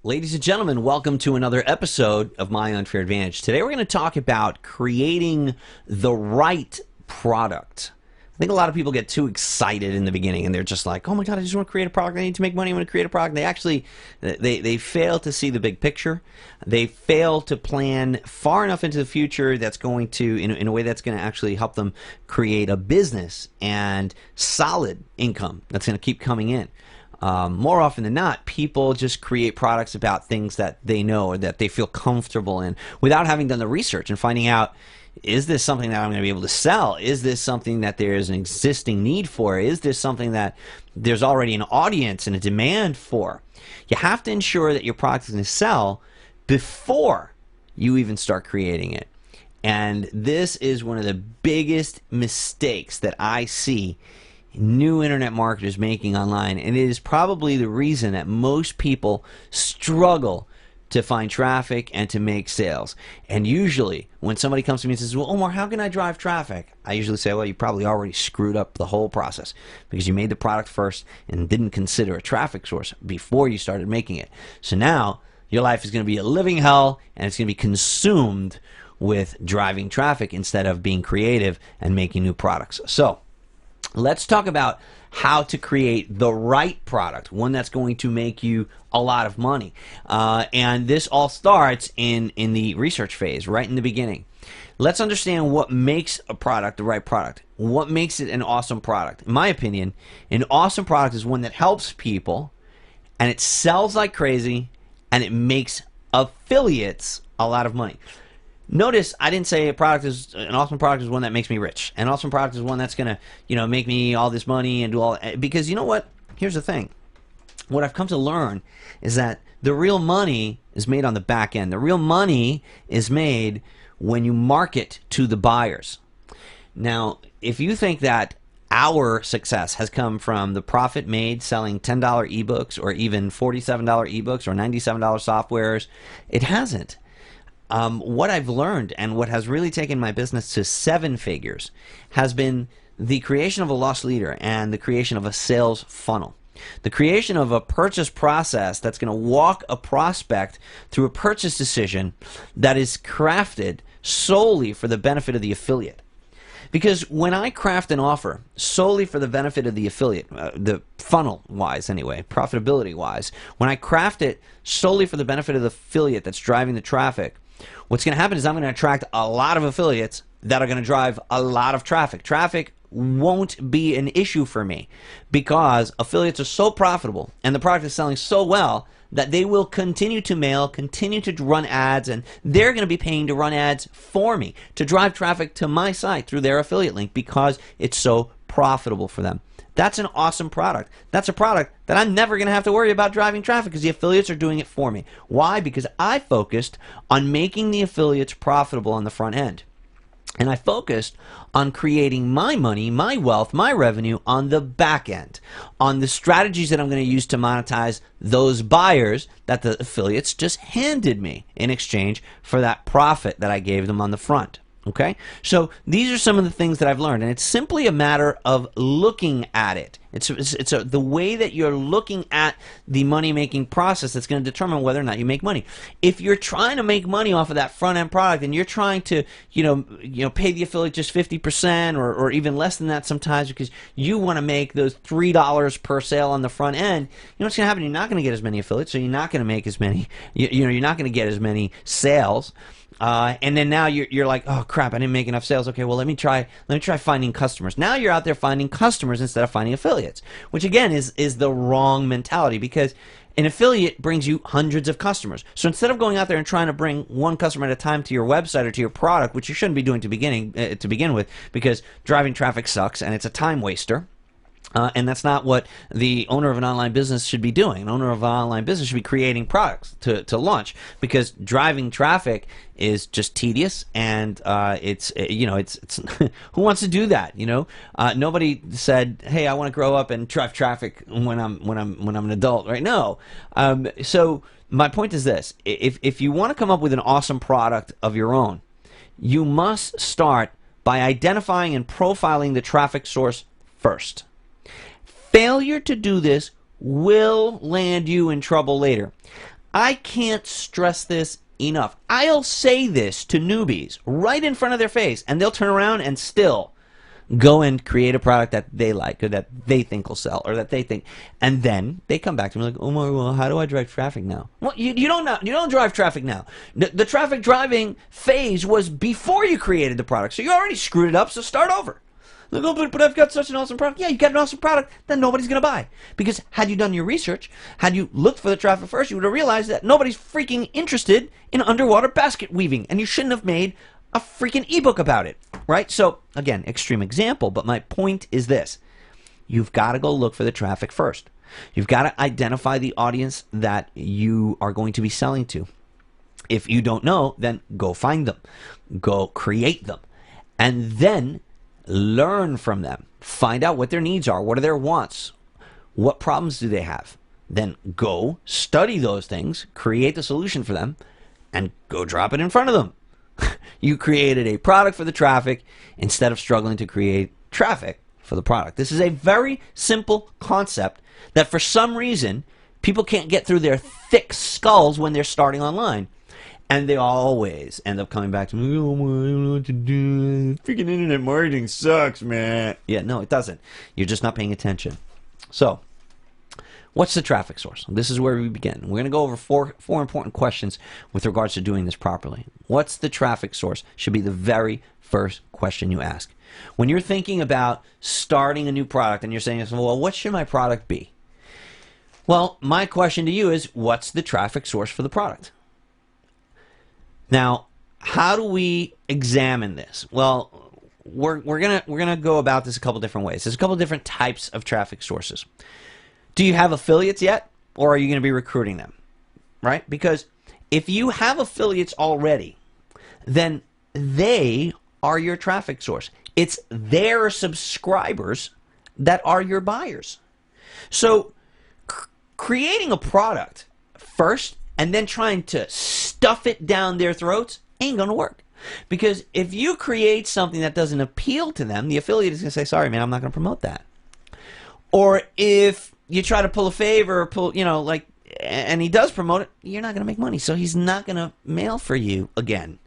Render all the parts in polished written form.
Ladies and gentlemen, welcome to another episode of My Unfair Advantage. Today we're going to talk about creating the right product. I think a lot of people get too excited in the beginning and they're just like, oh my God, I just want to create a product. I need to make money. I want to create a product. They actually, they fail to see the big picture. They fail to plan far enough into the future that's going to, in a way that's going to actually help them create a business and solid income that's going to keep coming in. More often than not, people just create products about things that they know or that they feel comfortable in without having done the research and finding out, is this something that I'm going to be able to sell? Is this something that there is an existing need for? Is this something that there's already an audience and a demand for? You have to ensure that your product is going to sell before you even start creating it. And this is one of the biggest mistakes that I see new internet marketers making online, and it is probably the reason that most people struggle to find traffic and to make sales. And usually when somebody comes to me and says, well, Omar, how can I drive traffic? I usually say, well, you probably already screwed up the whole process because you made the product first and didn't consider a traffic source before you started making it. So now your life is going to be a living hell and it's going to be consumed with driving traffic instead of being creative and making new products. So let's talk about how to create the right product, one that's going to make you a lot of money. And this all starts in the research phase, right in the beginning. Let's understand what makes a product the right product. What makes it an awesome product? In my opinion, an awesome product is one that helps people and it sells like crazy and it makes affiliates a lot of money. Notice I didn't say an awesome product is one that makes me rich. An awesome product is one that's going to, make me all this money and do all, because you know what? Here's the thing. What I've come to learn is that the real money is made on the back end. The real money is made when you market to the buyers. Now, if you think that our success has come from the profit made selling $10 ebooks or even $47 ebooks or $97 softwares, it hasn't. What I've learned and what has really taken my business to 7 figures has been the creation of a loss leader and the creation of a sales funnel. The creation of a purchase process that's going to walk a prospect through a purchase decision that is crafted solely for the benefit of the affiliate. Because when I craft an offer solely for the benefit of the affiliate, the funnel-wise anyway, profitability-wise, when I craft it solely for the benefit of the affiliate that's driving the traffic, what's going to happen is I'm going to attract a lot of affiliates that are going to drive a lot of traffic. Traffic won't be an issue for me because affiliates are so profitable and the product is selling so well that they will continue to mail, continue to run ads, and they're going to be paying to run ads for me to drive traffic to my site through their affiliate link because it's so profitable for them. That's an awesome product. That's a product that I'm never going to have to worry about driving traffic because the affiliates are doing it for me. Why? Because I focused on making the affiliates profitable on the front end. And I focused on creating my money, my wealth, my revenue on the back end, on the strategies that I'm going to use to monetize those buyers that the affiliates just handed me in exchange for that profit that I gave them on the front. Okay, so these are some of the things that I've learned, and it's simply a matter of looking at it. It's the way that you're looking at the money-making process that's going to determine whether or not you make money. If you're trying to make money off of that front-end product, and you're trying to, pay the affiliate just 50% or even less than that sometimes because you want to make those $3 per sale on the front end, you know what's going to happen? You're not going to get as many affiliates, so you're not going to make as many. You're not going to get as many sales. And then now you're like, oh crap, I didn't make enough sales. Okay, well let me try finding customers. Now you're out there finding customers instead of finding affiliates, which again is the wrong mentality because an affiliate brings you hundreds of customers. So instead of going out there and trying to bring one customer at a time to your website or to your product, which you shouldn't be doing to begin with, because driving traffic sucks and it's a time waster. And that's not what the owner of an online business should be doing. An owner of an online business should be creating products to launch because driving traffic is just tedious and it's who wants to do that? Nobody said, hey, I want to grow up and drive traffic when I'm an adult, right? No. So my point is this: if you want to come up with an awesome product of your own, you must start by identifying and profiling the traffic source first. Failure to do this will land you in trouble later. I can't stress this enough. I'll say this to newbies right in front of their face, and they'll turn around and still go and create a product that they like or that they think will sell or that they think, and then they come back to me like, oh my, well, how do I drive traffic now? Well, you don't know. You don't drive traffic now. The traffic driving phase was before you created the product, so you already screwed it up. So start over. Like, oh, but I've got such an awesome product. Yeah, you got an awesome product that nobody's going to buy. Because had you done your research, had you looked for the traffic first, you would have realized that nobody's freaking interested in underwater basket weaving. And you shouldn't have made a freaking ebook about it, right? So, again, extreme example, but my point is this. You've got to go look for the traffic first. You've got to identify the audience that you are going to be selling to. If you don't know, then go find them. Go create them. And then learn from them. Find out what their needs are. What are their wants? What problems do they have? Then go study those things, create the solution for them, and go drop it in front of them. You created a product for the traffic instead of struggling to create traffic for the product. This is a very simple concept that for some reason people can't get through their thick skulls when they're starting online. And they always end up coming back to me, oh, I don't know what to do. Freaking internet marketing sucks, man. Yeah, no, it doesn't. You're just not paying attention. So, what's the traffic source? This is where we begin. We're going to go over four important questions with regards to doing this properly. What's the traffic source? Should be the very first question you ask. When you're thinking about starting a new product and you're saying, well, what should my product be? Well, my question to you is, what's the traffic source for the product? Now, how do we examine this? Well, we're gonna go about this a couple different ways. There's a couple different types of traffic sources. Do you have affiliates yet, or are you going to be recruiting them? Right? Because if you have affiliates already, then they are your traffic source. It's their subscribers that are your buyers. So, creating a product first and then trying to stuff it down their throats ain't going to work. Because if you create something that doesn't appeal to them, the affiliate is going to say, sorry, man, I'm not going to promote that. Or if you try to pull a favor or pull, and he does promote it, you're not going to make money. So he's not going to mail for you again.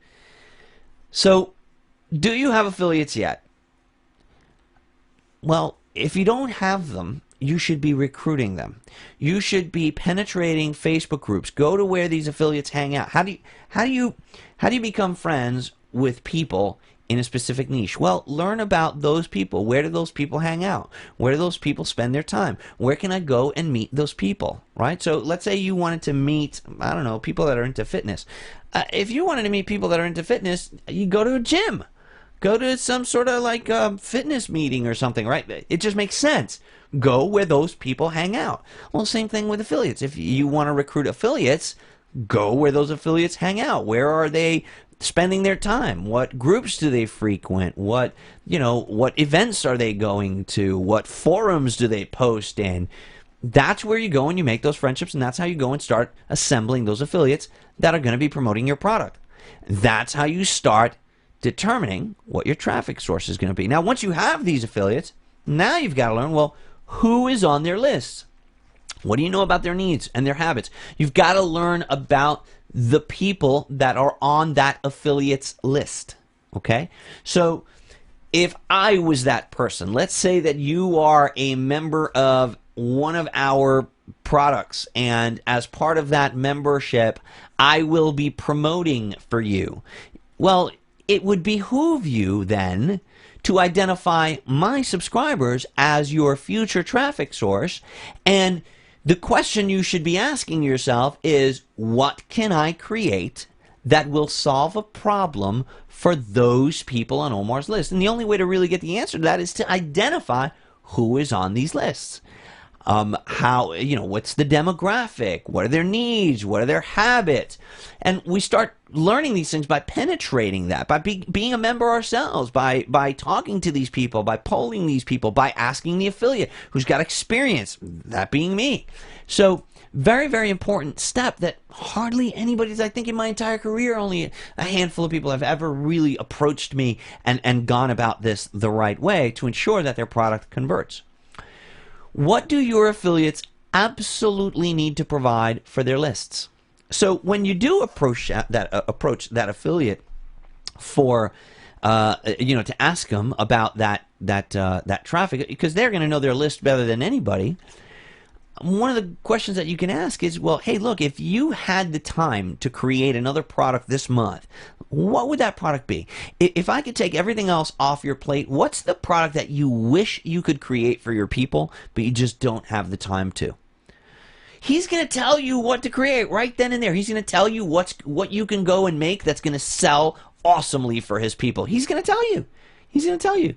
So, do you have affiliates yet? Well, if you don't have them, you should be recruiting them. You should be penetrating Facebook groups. Go to where these affiliates hang out. How do you become friends with people in a specific niche? Well, learn about those people. Where do those people hang out? Where do those people spend their time? Where can I go and meet those people? Right? So let's say you wanted to meet, I don't know, people that are into fitness. If you wanted to meet people that are into fitness, you go to a gym. Go to some sort of fitness meeting or something, right? It just makes sense. Go where those people hang out. Well, same thing with affiliates. If you want to recruit affiliates, go where those affiliates hang out. Where are they spending their time? What groups do they frequent? What events are they going to? What forums do they post in? That's where you go and you make those friendships, and that's how you go and start assembling those affiliates that are going to be promoting your product. That's how you start determining what your traffic source is going to be. Now, once you have these affiliates, now you've got to learn, well, who is on their lists? What do you know about their needs and their habits? You've got to learn about the people that are on that affiliate's list. Okay? So, if I was that person, let's say that you are a member of one of our products, and as part of that membership, I will be promoting for you. Well, it would behoove you then to identify my subscribers as your future traffic source. And the question you should be asking yourself is, what can I create that will solve a problem for those people on Omar's list? And the only way to really get the answer to that is to identify who is on these lists. What's the demographic? What are their needs? What are their habits? And we start learning these things by penetrating that, by being a member ourselves, by talking to these people, by polling these people, by asking the affiliate who's got experience, that being me. So, very, very important step that hardly anybody's, I think in my entire career, only a handful of people have ever really approached me and gone about this the right way to ensure that their product converts. What do your affiliates absolutely need to provide for their lists? So when you do approach that affiliate for to ask them about that traffic, because they're going to know their list better than anybody. One of the questions that you can ask is, well, hey, look, if you had the time to create another product this month, what would that product be? If I could take everything else off your plate, what's the product that you wish you could create for your people, but you just don't have the time to? He's going to tell you what to create right then and there. He's going to tell you what you can go and make that's going to sell awesomely for his people. He's going to tell you. He's going to tell you.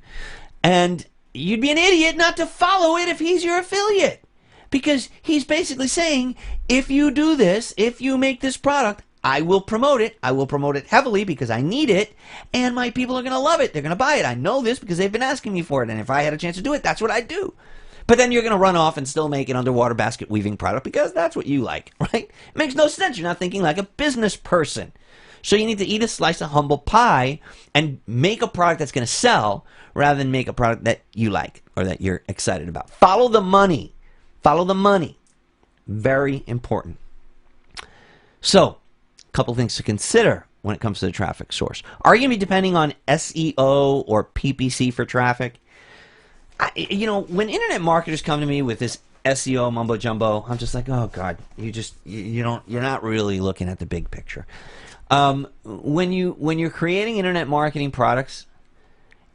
And you'd be an idiot not to follow it if he's your affiliate. Because he's basically saying, if you do this, if you make this product, I will promote it. I will promote it heavily because I need it, and my people are going to love it. They're going to buy it. I know this because they've been asking me for it, and if I had a chance to do it, that's what I'd do. But then you're going to run off and still make an underwater basket weaving product because that's what you like, right? It makes no sense. You're not thinking like a business person. So you need to eat a slice of humble pie and make a product that's going to sell rather than make a product that you like or that you're excited about. Follow the money. Follow the money. Very important. So, a couple things to consider when it comes to the traffic source. Are you going to be depending on SEO or PPC for traffic? When internet marketers come to me with this SEO mumbo jumbo, I'm just like, oh God, you're not really looking at the big picture. When you're creating internet marketing products,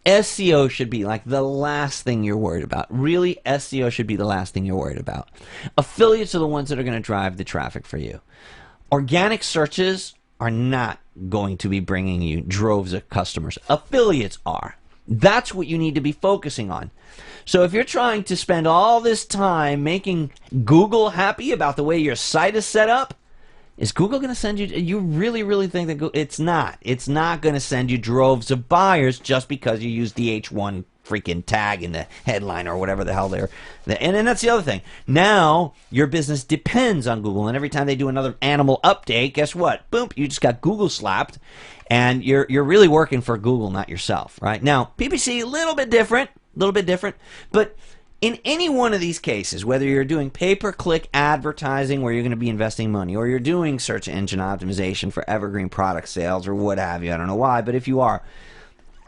SEO should be like the last thing you're worried about. Really, SEO should be the last thing you're worried about. Affiliates are the ones that are going to drive the traffic for you. Organic searches are not going to be bringing you droves of customers. Affiliates are. That's what you need to be focusing on. So if you're trying to spend all this time making Google happy about the way your site is set up, is Google going to send you? You really think that it's not? It's not going to send you droves of buyers just because you use the H1 freaking tag in the headline or whatever the hell they're. And then that's the other thing. Now your business depends on Google, and every time they do another animal update, guess what? Boom! You just got Google slapped, and you're really working for Google, not yourself, right? Now PPC a little bit different, but. In any one of these cases, whether you're doing pay-per-click advertising where you're going to be investing money, or you're doing search engine optimization for evergreen product sales or what have you, I don't know why, but if you are,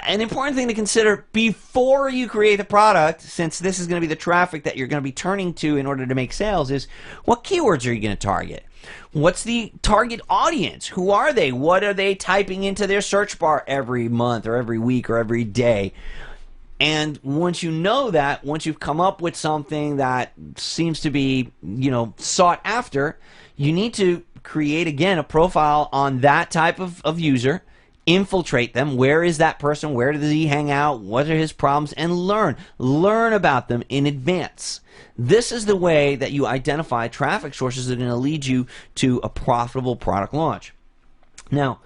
an important thing to consider before you create the product, since this is going to be the traffic that you're going to be turning to in order to make sales, is what keywords are you going to target? What's the target audience? Who are they? What are they typing into their search bar every month or every week or every day? And once you know that, once you've come up with something that seems to be, sought after, you need to create, again, a profile on that type of user, infiltrate them. Where is that person? Where does he hang out? What are his problems? And learn about them in advance. This is the way that you identify traffic sources that are going to lead you to a profitable product launch. Now,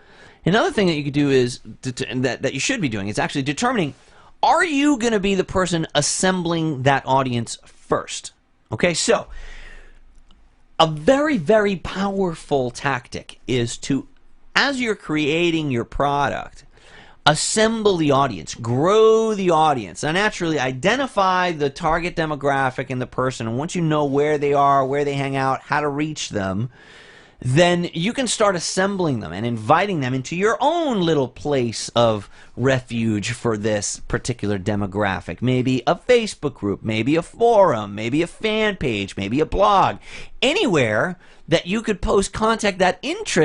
another thing that you could do is, that you should be doing, is actually determining, are you going to be the person assembling that audience first? Okay, so a very, very powerful tactic is to, as you're creating your product, assemble the audience, grow the audience. Now, naturally, identify the target demographic and the person, and once you know where they are, where they hang out, how to reach them, then you can start assembling them and inviting them into your own little place of refuge for this particular demographic. Maybe a Facebook group, maybe a forum, maybe a fan page, maybe a blog. Anywhere that you could post content that interests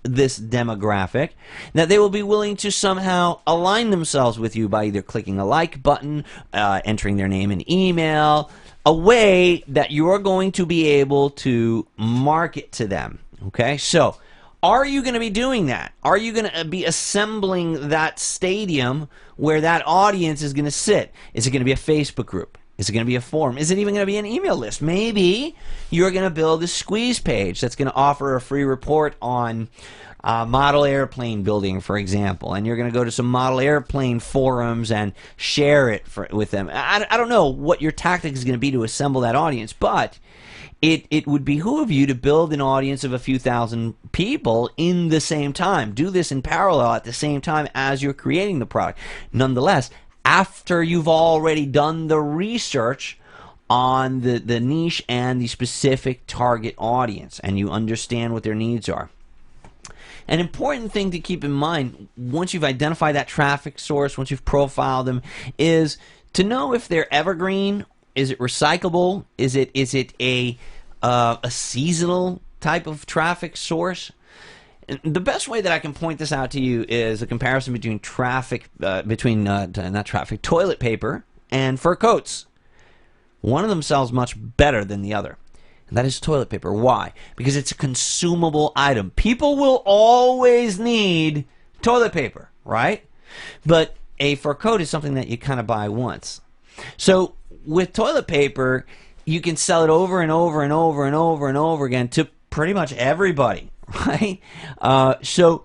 this demographic, that they will be willing to somehow align themselves with you by either clicking a like button, entering their name and email, a way that you're going to be able to market to them. Okay, so are you going to be doing that? Are you going to be assembling that stadium where that audience is going to sit? Is it going to be a Facebook group? Is it going to be a forum? Is it even going to be an email list? Maybe you're going to build a squeeze page that's going to offer a free report on model airplane building, for example, and you're going to go to some model airplane forums and share it with them. I don't know what your tactic is going to be to assemble that audience, but it would behoove you to build an audience of a few thousand people in the same time. Do this in parallel at the same time as you're creating the product. Nonetheless, after you've already done the research on the niche and the specific target audience, and you understand what their needs are. An important thing to keep in mind once you've identified that traffic source, once you've profiled them, is to know if they're evergreen. Is it recyclable? Is it a seasonal type of traffic source? And the best way that I can point this out to you is a comparison between toilet paper and fur coats. One of them sells much better than the other. And that is toilet paper. Why? Because it's a consumable item. People will always need toilet paper, right? But a fur coat is something that you kind of buy once. So with toilet paper, you can sell it over and over and over and over and over again to pretty much everybody, right? So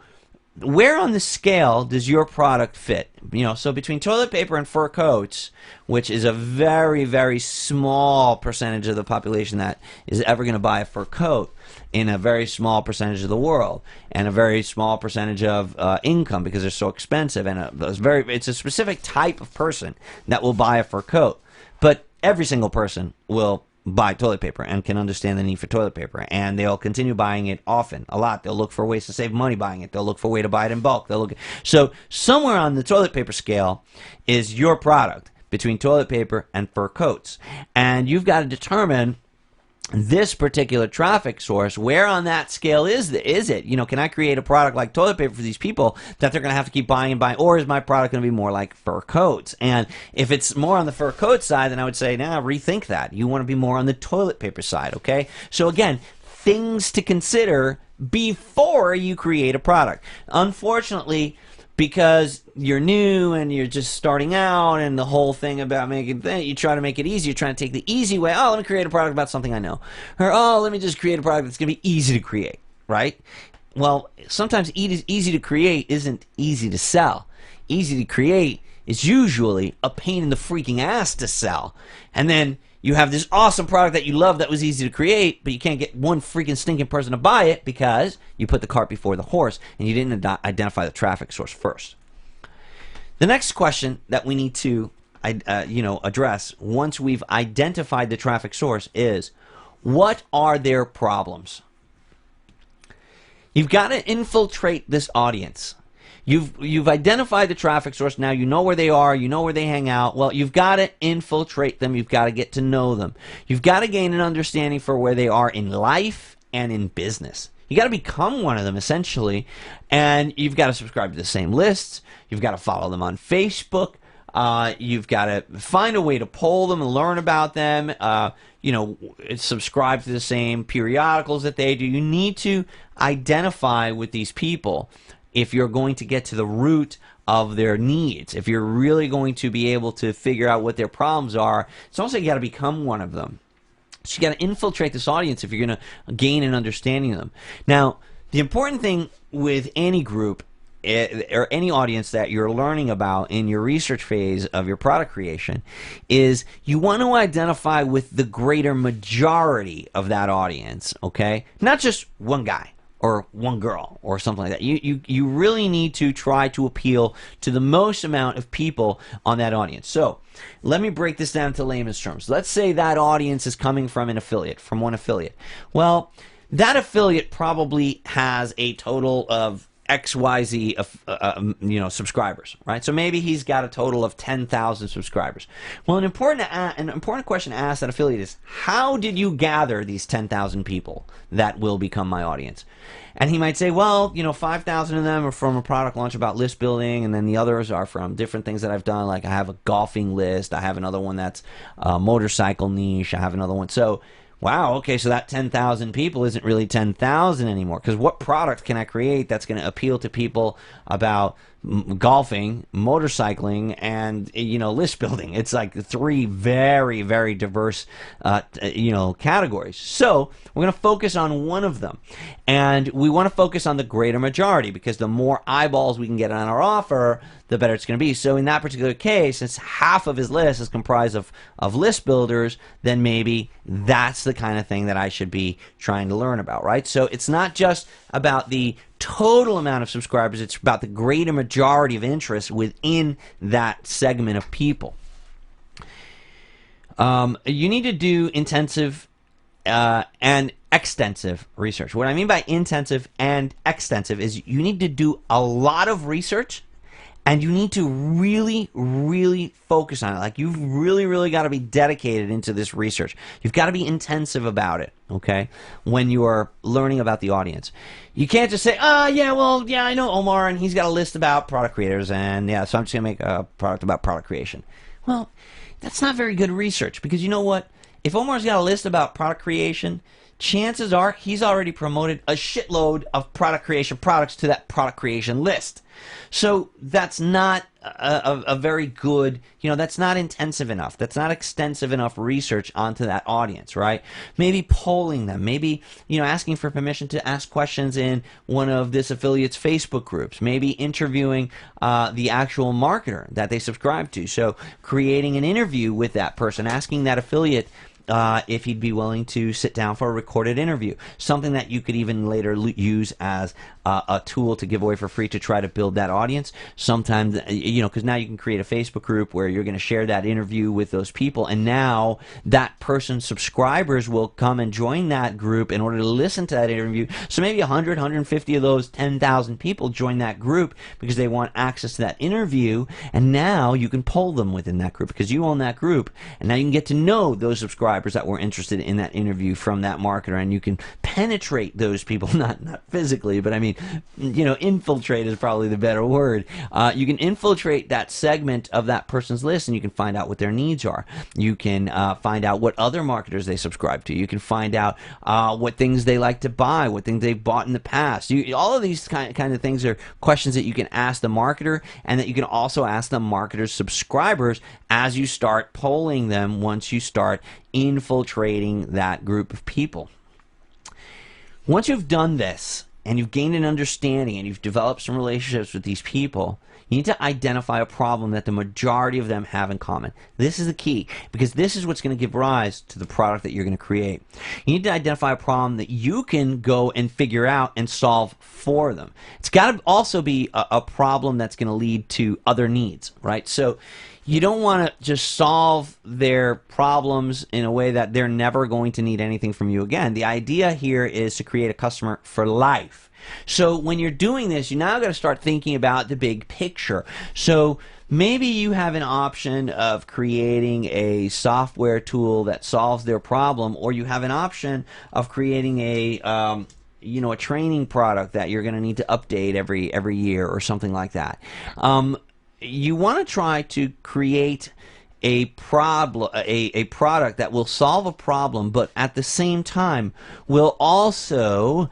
where on the scale does your product fit? So between toilet paper and fur coats, which is a very, very small percentage of the population that is ever going to buy a fur coat in a very small percentage of the world, and a very small percentage of income because they're so expensive, and it's a specific type of person that will buy a fur coat. But every single person will buy toilet paper and can understand the need for toilet paper, and they'll continue buying it often, a lot. They'll look for ways to save money buying it. They'll look for a way to buy it in bulk. So somewhere on the toilet paper scale is your product between toilet paper and fur coats, and you've got to determine this particular traffic source. Where on that scale is it? Can I create a product like toilet paper for these people that they're going to have to keep buying and buying, or is my product going to be more like fur coats? And if it's more on the fur coat side, then I would say, rethink that. You want to be more on the toilet paper side, okay? So again, things to consider before you create a product. Unfortunately, because you're new and you're just starting out, and the whole thing about you try to make it easy. You're trying to take the easy way. Oh, let me create a product about something I know. Or, let me just create a product that's going to be easy to create, right? Well, sometimes easy to create isn't easy to sell. Easy to create is usually a pain in the freaking ass to sell. And then you have this awesome product that you love that was easy to create, but you can't get one freaking stinking person to buy it because you put the cart before the horse and you didn't identify the traffic source first. The next question that we need to address once we've identified the traffic source is, what are their problems? You've got to infiltrate this audience. You've identified the traffic source. Now you know where they are. You know where they hang out. Well, you've got to infiltrate them. You've got to get to know them. You've got to gain an understanding for where they are in life and in business. You got to become one of them, essentially, and you've got to subscribe to the same lists. You've got to follow them on Facebook. You've got to find a way to poll them and learn about them. Subscribe to the same periodicals that they do. You need to identify with these people if you're going to get to the root of their needs. If you're really going to be able to figure out what their problems are, it's also you got to become one of them. So you got to infiltrate this audience if you're going to gain an understanding of them. Now, the important thing with any group or any audience that you're learning about in your research phase of your product creation is you want to identify with the greater majority of that audience, okay? Not just one guy or one girl or something like that. You really need to try to appeal to the most amount of people on that audience. So let me break this down to layman's terms. Let's say that audience is coming from an affiliate, from one affiliate. Well, that affiliate probably has a total of XYZ subscribers, right? So maybe he's got a total of 10,000 subscribers. Well, an important question to ask that affiliate is, how did you gather these 10,000 people that will become my audience? And he might say, well, 5,000 of them are from a product launch about list building, and then the others are from different things that I've done. Like I have a golfing list, I have another one that's a motorcycle niche, I have another one. So wow, okay, so that 10,000 people isn't really 10,000 anymore, because what product can I create that's going to appeal to people about golfing, motorcycling, and list building? It's like three very, very diverse categories. So we're going to focus on one of them, and we want to focus on the greater majority, because the more eyeballs we can get on our offer, the better it's going to be. So in that particular case, since half of his list is comprised of list builders, then maybe that's the kind of thing that I should be trying to learn about, right? So it's not just about the total amount of subscribers, it's about the greater majority of interest within that segment of people. You need to do intensive and extensive research. What I mean by intensive and extensive is you need to do a lot of research, and you need to really, really focus on it. Like, you've really, really got to be dedicated into this research. You've got to be intensive about it, okay, when you are learning about the audience. You can't just say, yeah, well, yeah, I know Omar, and he's got a list about product creators, and yeah, so I'm just going to make a product about product creation. Well, that's not very good research, because you know what? If Omar's got a list about product creation, chances are he's already promoted a shitload of product creation products to that product creation list. So that's not a very good, that's not intensive enough. That's not extensive enough research onto that audience, right? Maybe polling them, maybe, asking for permission to ask questions in one of this affiliate's Facebook groups, maybe interviewing the actual marketer that they subscribe to. So creating an interview with that person, asking that affiliate if he'd be willing to sit down for a recorded interview, something that you could even later use as a tool to give away for free to try to build that audience. Sometimes, because now you can create a Facebook group where you're going to share that interview with those people, and now that person's subscribers will come and join that group in order to listen to that interview. So maybe 100, 150 of those 10,000 people join that group because they want access to that interview, and now you can poll them within that group because you own that group, and now you can get to know those subscribers that were interested in that interview from that marketer, and you can penetrate those people, not physically, but I mean, infiltrate is probably the better word. You can infiltrate that segment of that person's list, and you can find out what their needs are. You can find out what other marketers they subscribe to. You can find out what things they like to buy, what things they've bought in the past. All of these kind of things are questions that you can ask the marketer, and that you can also ask the marketer's subscribers as you start polling them once you start infiltrating that group of people. Once you've done this and you've gained an understanding and you've developed some relationships with these people, you need to identify a problem that the majority of them have in common. This is the key, because this is what's going to give rise to the product that you're going to create. You need to identify a problem that you can go and figure out and solve for them. It's got to also be a problem that's going to lead to other needs, right? So you don't want to just solve their problems in a way that they're never going to need anything from you again. The idea here is to create a customer for life. So when you're doing this, you now got to start thinking about the big picture. So maybe you have an option of creating a software tool that solves their problem, or you have an option of creating a training product that you're going to need to update every year or something like that. You want to try to create a product that will solve a problem, but at the same time will also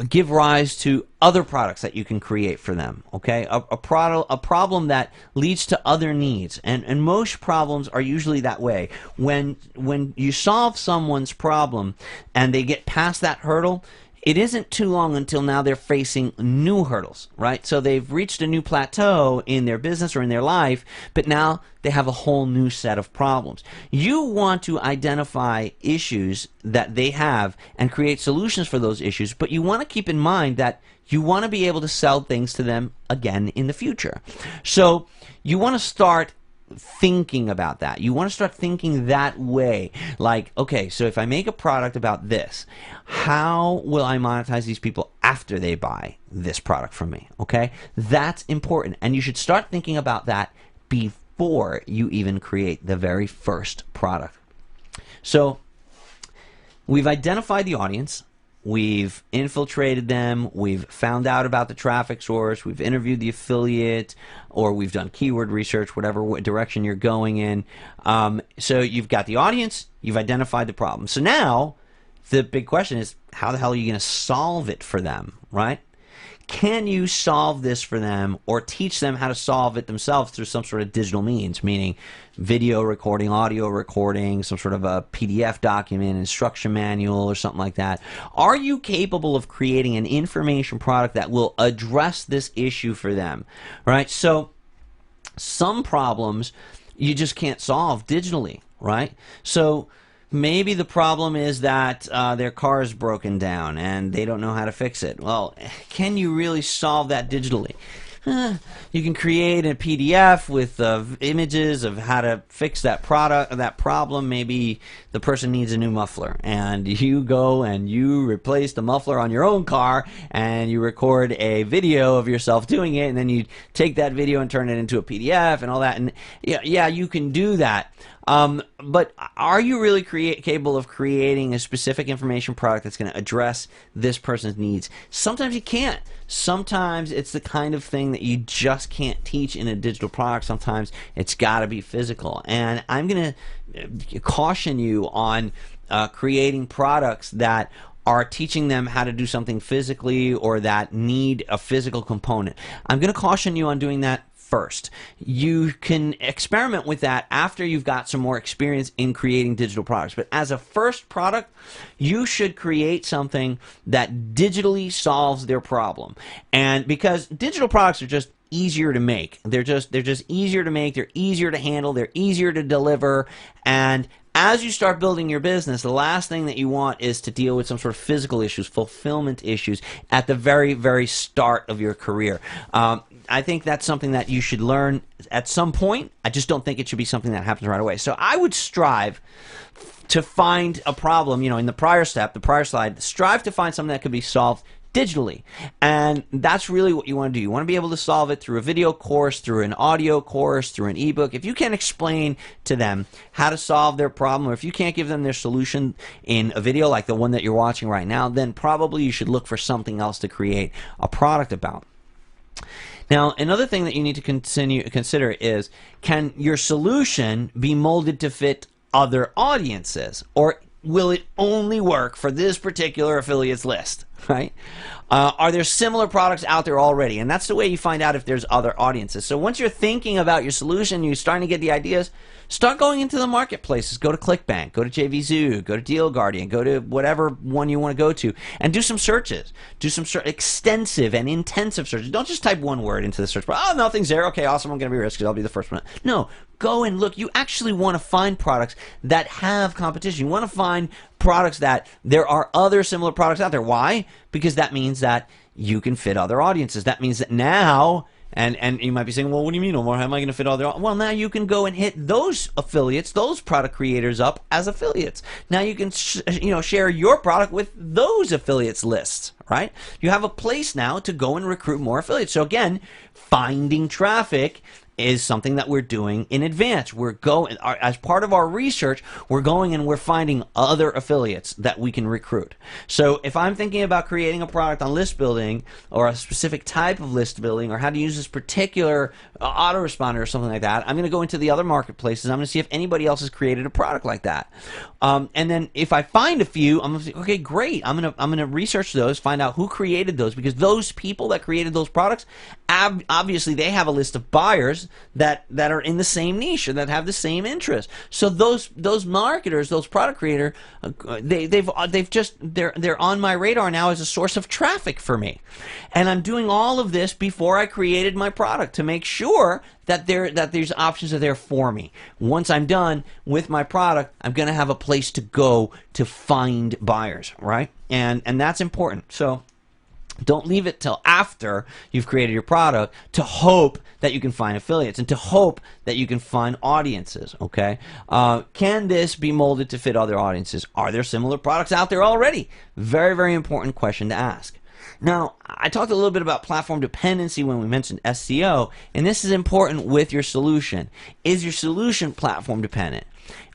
give rise to other products that you can create for them. Okay, a problem that leads to other needs, and most problems are usually that way. When you solve someone's problem and they get past that hurdle, it isn't too long until now they're facing new hurdles, right? So they've reached a new plateau in their business or in their life, but now they have a whole new set of problems. You want to identify issues that they have and create solutions for those issues, but you want to keep in mind that you want to be able to sell things to them again in the future. So you want to start thinking about that. You want to start thinking that way. Like, okay, so if I make a product about this, how will I monetize these people after they buy this product from me? Okay, that's important, and you should start thinking about that before you even create the very first product. So we've identified the audience, we've infiltrated them, we've found out about the traffic source, we've interviewed the affiliate, or we've done keyword research, whatever direction you're going in. So you've got the audience, you've identified the problem. So now the big question is, how the hell are you going to solve it for them, right? Can you solve this for them, or teach them how to solve it themselves through some sort of digital means, meaning video recording, audio recording, some sort of a PDF document, instruction manual, or something like that? Are you capable of creating an information product that will address this issue for them, right? So some problems you just can't solve digitally, right? So maybe the problem is that their car is broken down and they don't know how to fix it. Well, can you really solve that digitally? You can create a PDF with images of how to fix that product, that problem. Maybe the person needs a new muffler, and you go and you replace the muffler on your own car, and you record a video of yourself doing it, and then you take that video and turn it into a PDF and all that. And yeah, you can do that. But are you really capable of creating a specific information product that's going to address this person's needs? Sometimes you can't. Sometimes it's the kind of thing that you just can't teach in a digital product. Sometimes it's got to be physical. And I'm going to caution you on creating products that are teaching them how to do something physically or that need a physical component. I'm going to caution you on doing that first. You can experiment with that after you've got some more experience in creating digital products. But as a first product, you should create something that digitally solves their problem. And because digital products are just easier to make. They're just easier to make, they're easier to handle, they're easier to deliver, and as you start building your business, the last thing that you want is to deal with some sort of physical issues, fulfillment issues at the very, very start of your career. I think that's something that you should learn at some point. I just don't think it should be something that happens right away. So I would strive to find a problem, in the prior step, the prior slide, strive to find something that could be solved digitally. And that's really what you want to do. You want to be able to solve it through a video course, through an audio course, through an ebook. If you can explain to them how to solve their problem, or if you can't give them their solution in a video like the one that you're watching right now, then probably you should look for something else to create a product about. Now, another thing that you need to consider is, can your solution be molded to fit other audiences, or will it only work for this particular affiliates list, right? Are there similar products out there already? And that's the way you find out if there's other audiences. So once you're thinking about your solution, you're starting to get the ideas, start going into the marketplaces. Go to ClickBank, go to JVZoo, go to Deal Guardian, go to whatever one you want to go to, and do some searches. Do some extensive and intensive searches. Don't just type one word into the search bar. Oh, nothing's there. Okay, awesome. I'm going to be risky. I'll be the first one. No, go and look. You actually want to find products that have competition. You want to find products that there are other similar products out there. Why? Because that means that you can fit other audiences. That means that now, and you might be saying, well, what do you mean, Omar? How am I going to fit other? Well, now you can go and hit those affiliates, those product creators up as affiliates. Now you can share your product with those affiliates lists, right? You have a place now to go and recruit more affiliates. So again, finding traffic is something that we're doing in advance. We're going, as part of our research, we're going and we're finding other affiliates that we can recruit. So if I'm thinking about creating a product on list building, or a specific type of list building, or how to use this particular autoresponder or something like that, I'm going to go into the other marketplaces. I'm going to see if anybody else has created a product like that. And then if I find a few, I'm going to say, okay, great. I'm going to research those, find out who created those, because those people that created those products, obviously they have a list of buyers that are in the same niche or that have the same interest. So those marketers, those product creators, they're on my radar now as a source of traffic for me. And I'm doing all of this before I created my product to make sure that these options are there for me. Once I'm done with my product, I'm going to have a place to go to find buyers, right? And that's important. So don't leave it till after you've created your product to hope that you can find affiliates and to hope that you can find audiences, okay? Can this be molded to fit other audiences? Are there similar products out there already? Very, very important question to ask. Now, I talked a little bit about platform dependency when we mentioned SEO, and this is important with your solution. Is your solution platform dependent?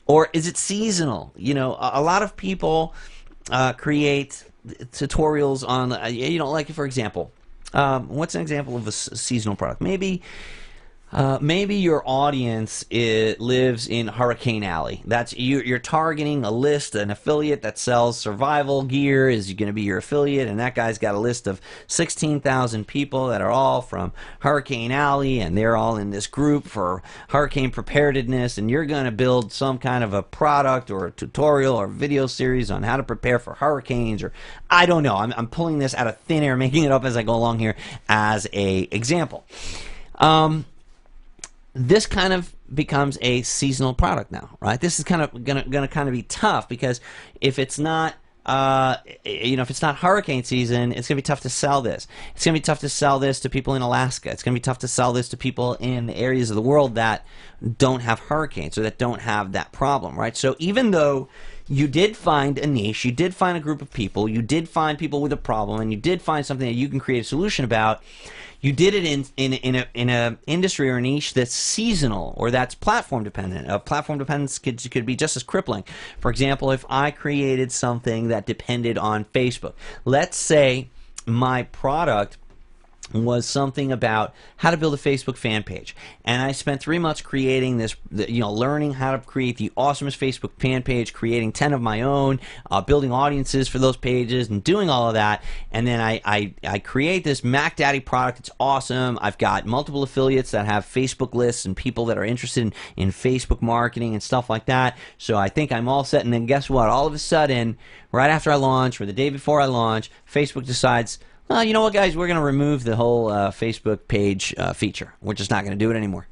Or is it seasonal? A lot of people create tutorials on, like, for example, what's an example of a seasonal product? Maybe your audience lives in Hurricane Alley. That's you're targeting a list, an affiliate that sells survival gear is going to be your affiliate, and that guy's got a list of 16,000 people that are all from Hurricane Alley, and they're all in this group for hurricane preparedness, and you're going to build some kind of a product or a tutorial or video series on how to prepare for hurricanes, or I don't know. I'm pulling this out of thin air, making it up as I go along here as a example. This kind of becomes a seasonal product now, right? This is kind of gonna kind of be tough, because if it's not if it's not hurricane season, it's going to be tough to sell this. It's going to be tough to sell this to people in Alaska. It's going to be tough to sell this to people in areas of the world that don't have hurricanes or that don't have that problem, right? So even though you did find a niche, you did find a group of people, you did find people with a problem, and you did find something that you can create a solution about, you did it in a industry or a niche that's seasonal or that's platform dependent. Platform dependence could be just as crippling. For example, if I created something that depended on Facebook, let's say my product was something about how to build a Facebook fan page, and I spent 3 months creating this, learning how to create the awesomest Facebook fan page, creating 10 of my own, building audiences for those pages and doing all of that, and then I create this Mac Daddy product. It's awesome. I've got multiple affiliates that have Facebook lists and people that are interested in Facebook marketing and stuff like that, so I think I'm all set. And then guess what? All of a sudden, right after I launch or the day before I launch, Facebook decides, well, you know what, guys, we're going to remove the whole Facebook page feature. We're just not going to do it anymore.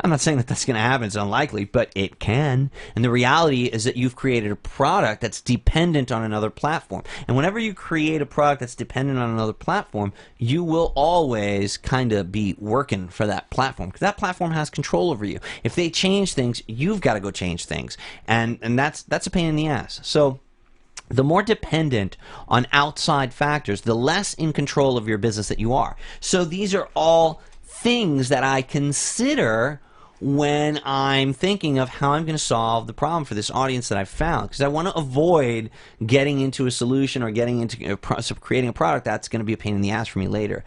I'm not saying that that's going to happen. It's unlikely, but it can. And the reality is that you've created a product that's dependent on another platform. And whenever you create a product that's dependent on another platform, you will always kind of be working for that platform, because that platform has control over you. If they change things, you've got to go change things. And that's a pain in the ass. So the more dependent on outside factors, the less in control of your business that you are. So these are all things that I consider when I'm thinking of how I'm going to solve the problem for this audience that I've found, because I want to avoid getting into a solution or getting into creating a product that's going to be a pain in the ass for me later.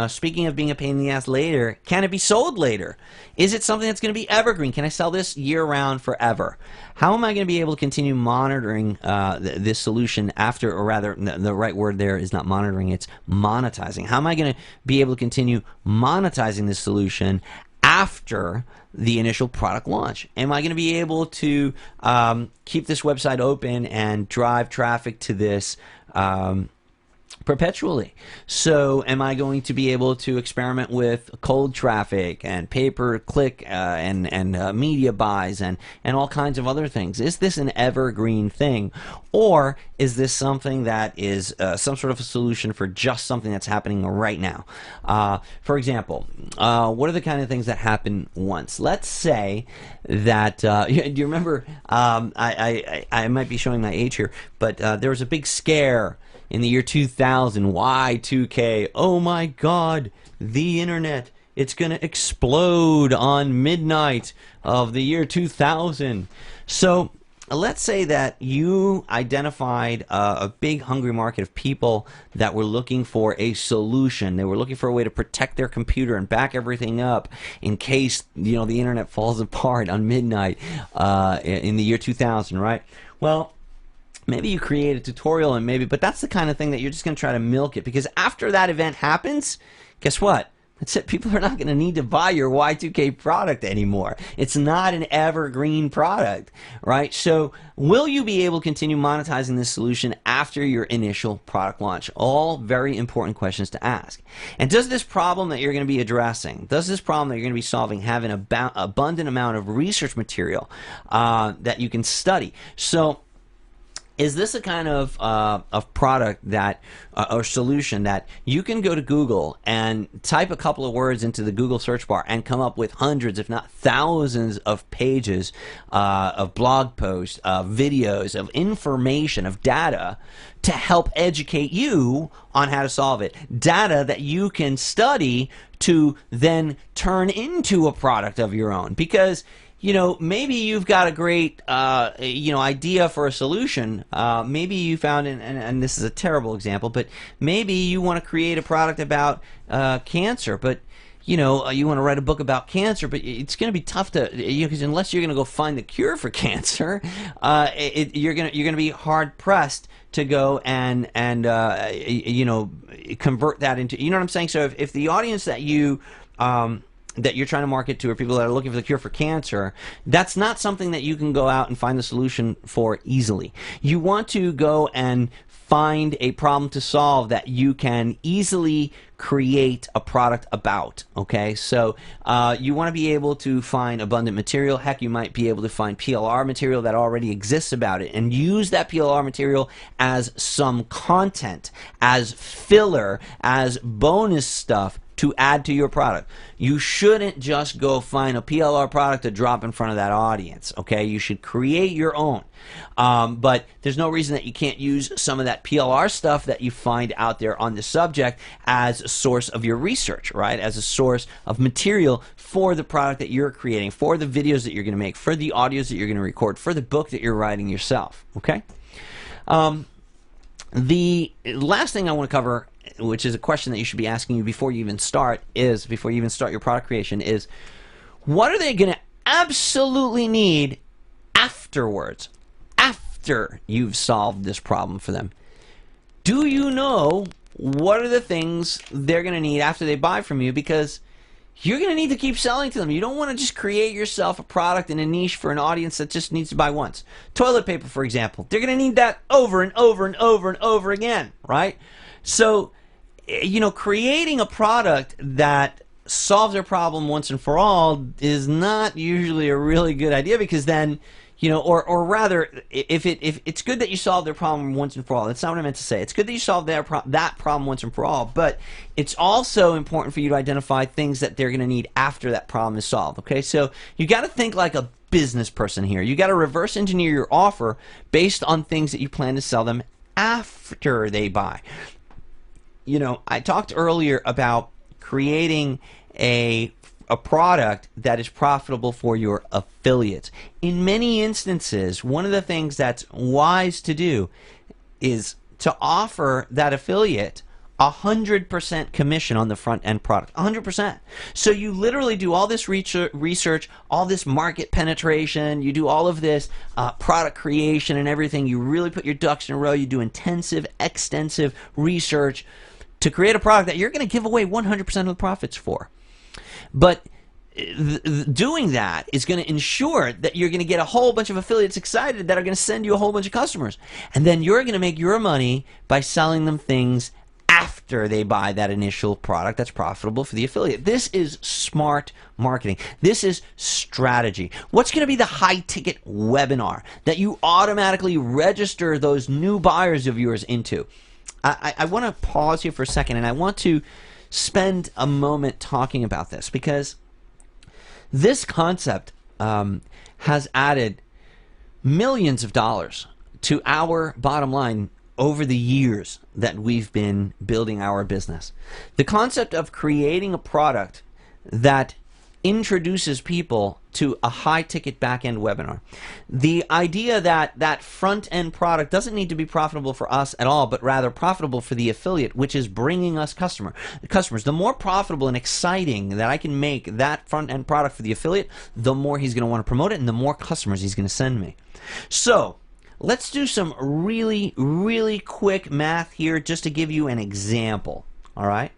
Speaking of being a pain in the ass later, can it be sold later? Is it something that's going to be evergreen? Can I sell this year-round forever? How am I going to be able to continue monitoring this solution after, or rather, the right word there is not monitoring, it's monetizing. How am I going to be able to continue monetizing this solution after the initial product launch? Am I going to be able to keep this website open and drive traffic to this perpetually? So am I going to be able to experiment with cold traffic and pay-per-click and media buys and all kinds of other things? Is this an evergreen thing, or is this something that is some sort of a solution for just something that's happening right now? For example, what are the kind of things that happen once? Let's say that do you remember, I might be showing my age here, but there was a big scare in the year 2000, Y2K. Oh my God, the internet, it's going to explode on midnight of the year 2000. So let's say that you identified a big hungry market of people that were looking for a solution. They were looking for a way to protect their computer and back everything up in case, the internet falls apart on midnight in the year 2000, right? Well, maybe you create a tutorial but that's the kind of thing that you're just going to try to milk it, because after that event happens, guess what? That's it. People are not going to need to buy your Y2K product anymore. It's not an evergreen product, right? So will you be able to continue monetizing this solution after your initial product launch? All very important questions to ask. And does this problem that you're going to be addressing, does this problem that you're going to be solving have an abundant amount of research material that you can study? So is this a kind of product that or solution that you can go to Google and type a couple of words into the Google search bar and come up with hundreds, if not thousands, of pages of blog posts, of videos, of information, of data to help educate you on how to solve it? Data that you can study to then turn into a product of your own. Because maybe you've got a great, idea for a solution. Maybe you found, and this is a terrible example, but maybe you want to create a product about cancer, but you want to write a book about cancer, but it's going to be tough to, because unless you're going to go find the cure for cancer, you're going to be hard pressed to go and convert that into, what I'm saying? So if the audience that that you're trying to market to are people that are looking for the cure for cancer, that's not something that you can go out and find the solution for easily. You want to go and find a problem to solve that you can easily create a product about. Okay, so you want to be able to find abundant material. Heck, you might be able to find PLR material that already exists about it and use that PLR material as some content, as filler, as bonus stuff to add to your product. You shouldn't just go find a PLR product to drop in front of that audience. Okay, you should create your own. But there's no reason that you can't use some of that PLR stuff that you find out there on the subject as a source of your research, right? As a source of material for the product that you're creating, for the videos that you're going to make, for the audios that you're going to record, for the book that you're writing yourself. Okay. The last thing I want to cover, which is a question that you should be asking you before you even start your product creation, is what are they going to absolutely need afterwards, after you've solved this problem for them? Do you know what are the things they're going to need after they buy from you? Because you're going to need to keep selling to them. You don't want to just create yourself a product in a niche for an audience that just needs to buy once. Toilet paper, for example. They're going to need that over and over and over and over again, right? So, you know, creating a product that solves their problem once and for all is not usually a really good idea, because then, you know, or rather, if it's good that you solve their problem once and for all. That's not what I meant to say. It's good that you solve that problem once and for all, but it's also important for you to identify things that they're going to need after that problem is solved. Okay, so you got to think like a business person here. You got to reverse engineer your offer based on things that you plan to sell them after they buy. You know, I talked earlier about creating a product that is profitable for your affiliates. In many instances, one of the things that's wise to do is to offer that affiliate 100% commission on the front end product. 100%. So you literally do all this research, all this market penetration, you do all of this product creation and everything. You really put your ducks in a row. You do intensive, extensive research to create a product that you're going to give away 100% of the profits for. But doing that is going to ensure that you're going to get a whole bunch of affiliates excited that are going to send you a whole bunch of customers. And then you're going to make your money by selling them things after they buy that initial product that's profitable for the affiliate. This is smart marketing. This is strategy. What's going to be the high-ticket webinar that you automatically register those new buyers of yours into? I want to pause here for a second, and I want to spend a moment talking about this, because this concept has added millions of dollars to our bottom line over the years that we've been building our business. The concept of creating a product that introduces people to a high-ticket back-end webinar. The idea that that front-end product doesn't need to be profitable for us at all, but rather profitable for the affiliate, which is bringing us customers. The more profitable and exciting that I can make that front-end product for the affiliate, the more he's going to want to promote it and the more customers he's going to send me. So let's do some really, really quick math here just to give you an example. All right?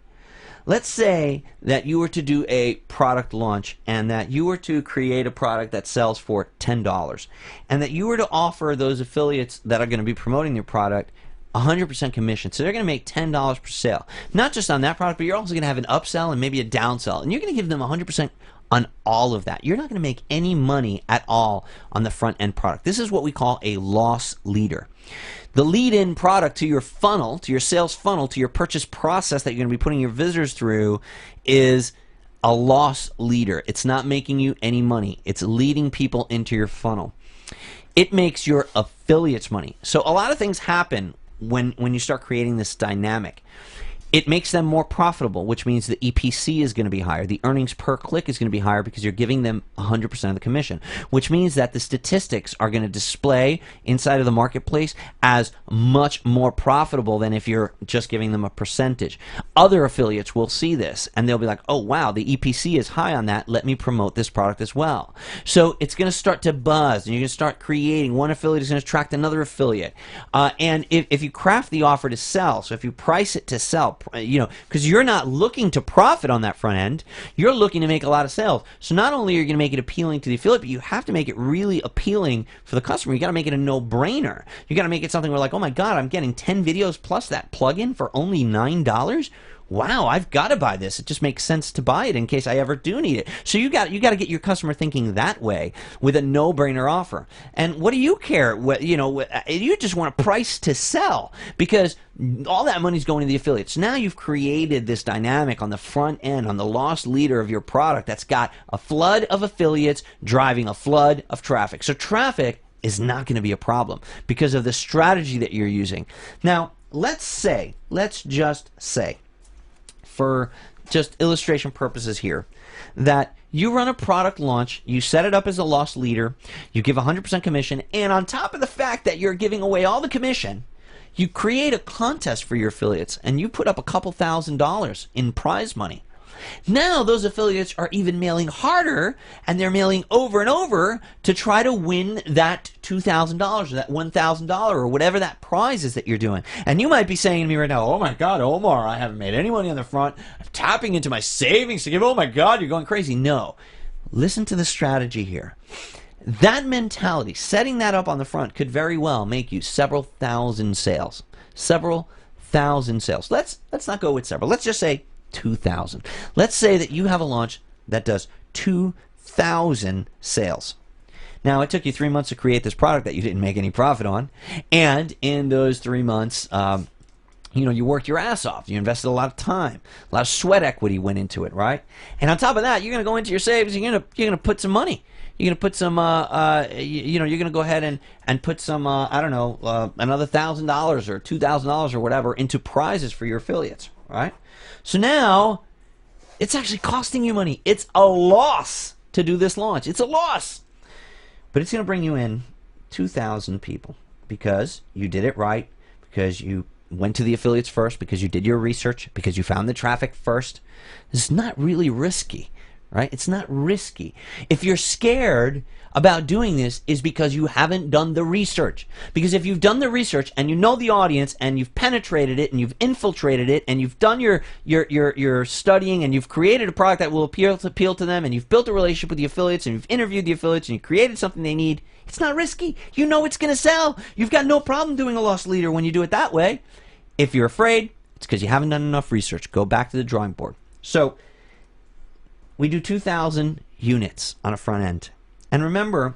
Let's say that you were to do a product launch and that you were to create a product that sells for $10 and that you were to offer those affiliates that are going to be promoting your product 100% commission. So they're going to make $10 per sale. Not just on that product, but you're also going to have an upsell and maybe a downsell. And you're going to give them 100% on all of that. You're not going to make any money at all on the front end product. This is what we call a loss leader. The lead-in product to your funnel, to your sales funnel, to your purchase process that you're going to be putting your visitors through is a loss leader. It's not making you any money. It's leading people into your funnel. It makes your affiliates money. So a lot of things happen when you start creating this dynamic. It makes them more profitable, which means the EPC is going to be higher. The earnings per click is going to be higher because you're giving them 100% of the commission, which means that the statistics are going to display inside of the marketplace as much more profitable than if you're just giving them a percentage. Other affiliates will see this and they'll be like, oh wow, the EPC is high on that. Let me promote this product as well. So it's going to start to buzz and you're going to start creating. One affiliate is going to attract another affiliate. And if you craft the offer to sell, so if you price it to sell, because you're not looking to profit on that front end. You're looking to make a lot of sales. So not only are you going to make it appealing to the affiliate, but you have to make it really appealing for the customer. You got to make it a no-brainer. You got to make it something where like, oh my God, I'm getting 10 videos plus that plugin for only $9. Wow, I've got to buy this. It just makes sense to buy it in case I ever do need it. So you got to get your customer thinking that way with a no-brainer offer. And what do you care? You just want a price to sell because all that money's going to the affiliates. Now you've created this dynamic on the front end, on the loss leader of your product that's got a flood of affiliates driving a flood of traffic. So traffic is not going to be a problem because of the strategy that you're using. Now, let's just say, for just illustration purposes here, that you run a product launch, you set it up as a loss leader, you give 100% commission, and on top of the fact that you're giving away all the commission, you create a contest for your affiliates and you put up a couple $1,000s in prize money. Now those affiliates are even mailing harder, and they're mailing over and over to try to win that $2,000 or that $1,000 or whatever that prize is that you're doing. And you might be saying to me right now, oh my God, Omar, I haven't made any money on the front. I'm tapping into my savings to give. Oh my God, you're going crazy. No. Listen to the strategy here. That mentality, setting that up on the front, could very well make you several thousand sales. Several thousand sales. Let's not go with several. Let's just say 2,000. Let's say that you have a launch that does 2,000 sales. Now, it took you 3 months to create this product that you didn't make any profit on, and in those 3 months, you worked your ass off. You invested a lot of time, a lot of sweat equity went into it, right? And on top of that, you're going to go into your savings. You're going to put some money. You're going to put some, you're going to go ahead and put some, another $1,000 or $2,000 or whatever into prizes for your affiliates, right? So now, it's actually costing you money. It's a loss to do this launch. It's a loss. But it's going to bring you in 2,000 people because you did it right, because you went to the affiliates first, because you did your research, because you found the traffic first. It's not really risky, right? It's not risky. If you're scared about doing this, is because you haven't done the research. Because if you've done the research and you know the audience and you've penetrated it and you've infiltrated it and you've done your studying and you've created a product that will appeal to them and you've built a relationship with the affiliates and you've interviewed the affiliates and you created something they need, it's not risky. You know it's going to sell. You've got no problem doing a loss leader when you do it that way. If you're afraid, it's because you haven't done enough research. Go back to the drawing board. So we do 2,000 units on a front end. And remember,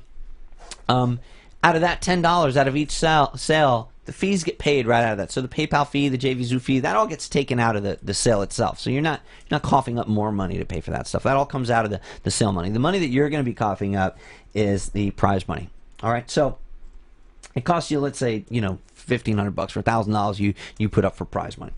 out of that $10, out of each sale, the fees get paid right out of that. So the PayPal fee, the 𝐿𝐴𝐽 fee, that all gets taken out of the sale itself. So you're not coughing up more money to pay for that stuff. That all comes out of the sale money. The money that you're going to be coughing up is the prize money. All right, so it costs you, let's say, $1,500 for $1,000 you put up for prize money.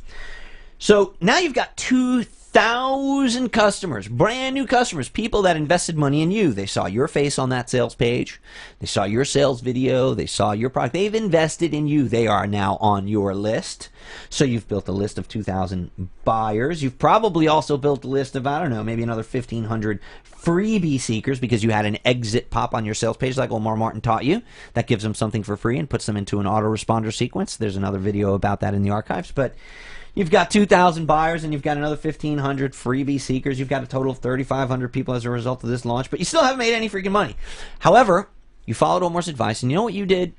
So now you've got 2,000 customers, brand new customers, people that invested money in you. They saw your face on that sales page. They saw your sales video. They saw your product. They've invested in you. They are now on your list. So you've built a list of 2,000 buyers. You've probably also built a list of, maybe another 1,500 freebie seekers because you had an exit pop on your sales page like Omar Martin taught you. That gives them something for free and puts them into an autoresponder sequence. There's another video about that in the archives. But you've got 2,000 buyers and you've got another 1,500 freebie seekers. You've got a total of 3,500 people as a result of this launch, but you still haven't made any freaking money. However, you followed Omar's advice, and you know what you did?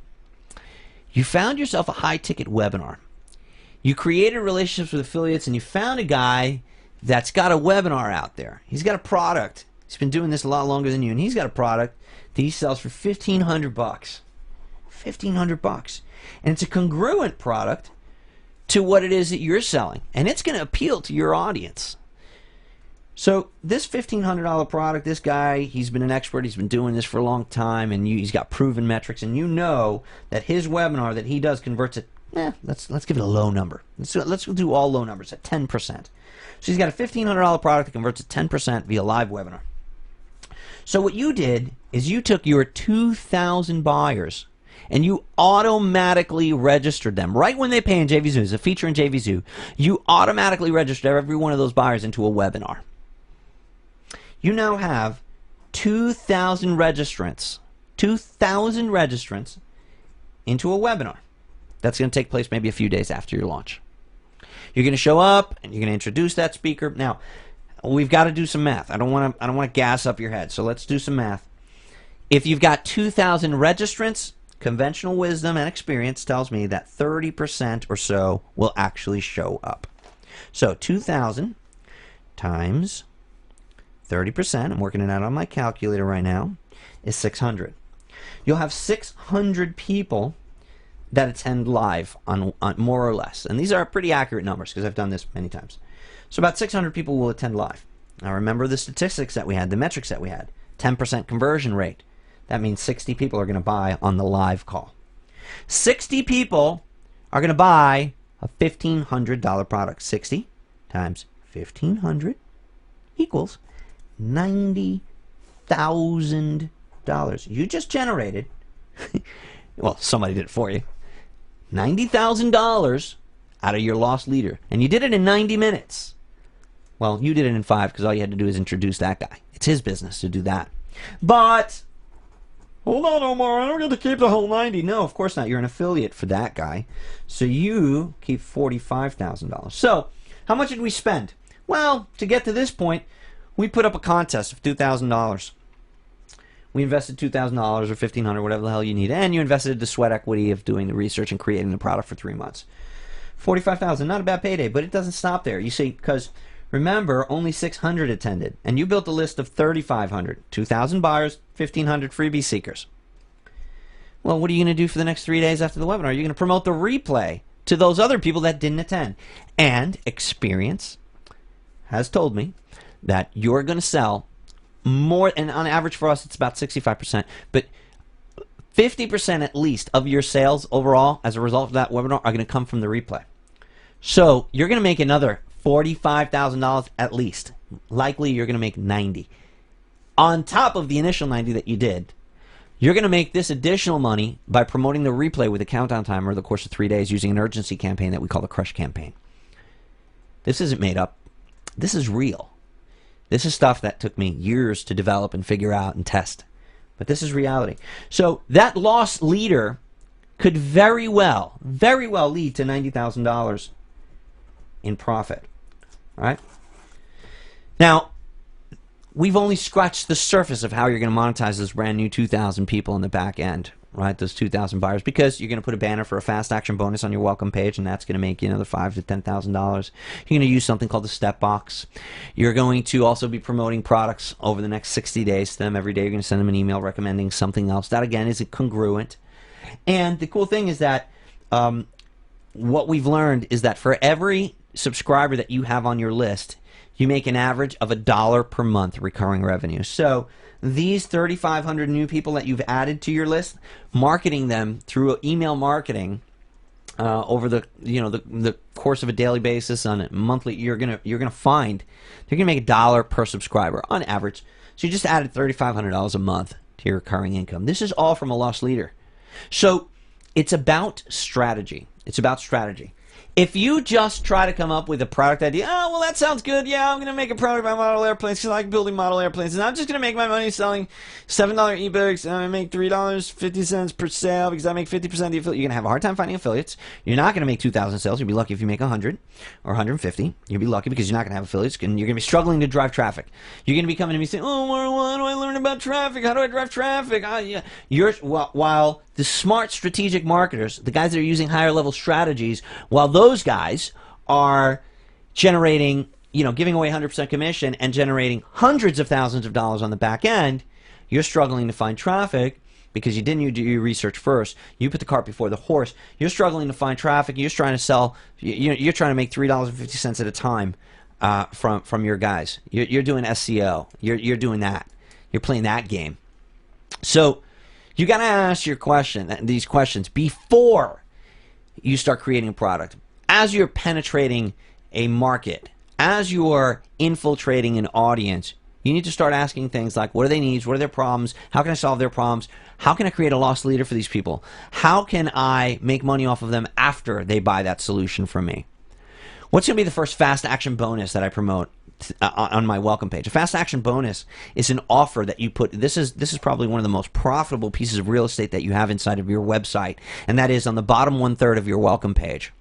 You found yourself a high-ticket webinar. You created relationships with affiliates, and you found a guy that's got a webinar out there. He's got a product. He's been doing this a lot longer than you, and he's got a product that he sells for $1,500. $1,500. And it's a congruent product to what it is that you're selling, and it's going to appeal to your audience. So this $1,500 product, this guy, he's been an expert. He's been doing this for a long time, and he's got proven metrics, and you know that his webinar that he does converts at, let's give it a low number. Let's do all low numbers at 10%. So he's got a $1,500 product that converts at 10% via live webinar. So what you did is you took your 2,000 buyers and you automatically registered them. Right when they pay in 𝐿𝐴𝐽, there's a feature in 𝐿𝐴𝐽, you automatically register every one of those buyers into a webinar. You now have 2,000 registrants. 2,000 registrants into a webinar. That's going to take place maybe a few days after your launch. You're going to show up and you're going to introduce that speaker. Now, we've got to do some math. I don't want to gas up your head. So let's do some math. If you've got 2,000 registrants, conventional wisdom and experience tells me that 30% or so will actually show up. So 2,000 times 30%, I'm working it out on my calculator right now, is 600. You'll have 600 people that attend live on more or less. And these are pretty accurate numbers because I've done this many times. So about 600 people will attend live. Now remember the statistics that we had, the metrics that we had. 10% conversion rate. That means 60 people are going to buy on the live call. 60 people are going to buy a $1,500 product. 60 times 1,500 equals $90,000. You just generated, well, somebody did it for you, $90,000 out of your lost leader. And you did it in 90 minutes. Well, you did it in 5 because all you had to do is introduce that guy. It's his business to do that. But hold on, Omar, I don't get to keep the whole 90. No, of course not. You're an affiliate for that guy. So you keep $45,000. So how much did we spend? Well, to get to this point, we put up a contest of $2,000. We invested $2,000 or $1,500, whatever the hell you need, and you invested the sweat equity of doing the research and creating the product for 3 months. $45,000, not a bad payday, but it doesn't stop there. You see, because remember, only 600 attended, and you built a list of 3,500, 2,000 buyers, 1,500 freebie seekers. Well, what are you going to do for the next 3 days after the webinar? You're going to promote the replay to those other people that didn't attend. And experience has told me that you're going to sell more, and on average for us it's about 65%, but 50% at least of your sales overall as a result of that webinar are going to come from the replay. So you're going to make another $45,000 at least. Likely you're going to make 90. On top of the initial 90 that you did, you're going to make this additional money by promoting the replay with a countdown timer over the course of 3 days using an urgency campaign that we call the Crush campaign. This isn't made up. This is real. This is stuff that took me years to develop and figure out and test. But this is reality. So that lost leader could very well lead to $90,000 in profit. All right? Now, we've only scratched the surface of how you're going to monetize those brand new 2,000 people in the back end, right? Those 2,000 buyers, because you're going to put a banner for a fast action bonus on your welcome page, and that's going to make you another $5,000 to $10,000. You're going to use something called the step box. You're going to also be promoting products over the next 60 days to them. Every day you're going to send them an email recommending something else. That again is congruent. And the cool thing is that what we've learned is that for every subscriber that you have on your list, you make an average of $1 per month recurring revenue. So these 3,500 new people that you've added to your list, marketing them through email marketing over the course of a daily basis, on a monthly, you're gonna find they're gonna make $1 per subscriber on average. So you just added $3,500 a month to your recurring income. This is all from a lost leader. So it's about strategy. It's about strategy. If you just try to come up with a product idea, oh, well, that sounds good. Yeah, I'm going to make a product about model airplanes because I like building model airplanes. And I'm just going to make my money selling $7 ebooks. And I make $3.50 per sale because I make 50% of the affiliate. You're going to have a hard time finding affiliates. You're not going to make 2,000 sales. You'll be lucky if you make 100 or 150. You'll be lucky because you're not going to have affiliates. And you're going to be struggling to drive traffic. You're going to be coming to me saying, oh, why do I learn about traffic? How do I drive traffic? While the smart strategic marketers, the guys that are using higher level strategies, while those guys are generating, giving away 100% commission and generating hundreds of thousands of dollars on the back end, you're struggling to find traffic because you didn't do your research first. You put the cart before the horse. You're struggling to find traffic. You're trying to sell. You're trying to make $3.50 at a time from your guys. You're doing SEO. You're doing that. You're playing that game. So you got to ask these questions before you start creating a product. As you're penetrating a market, as you're infiltrating an audience, you need to start asking things like, what are their needs? What are their problems? How can I solve their problems? How can I create a lost leader for these people? How can I make money off of them after they buy that solution from me? What's going to be the first fast action bonus that I promote on my welcome page? A fast action bonus is an offer that you put. This is probably one of the most profitable pieces of real estate that you have inside of your website, and that is on the bottom 1/3 of your welcome page.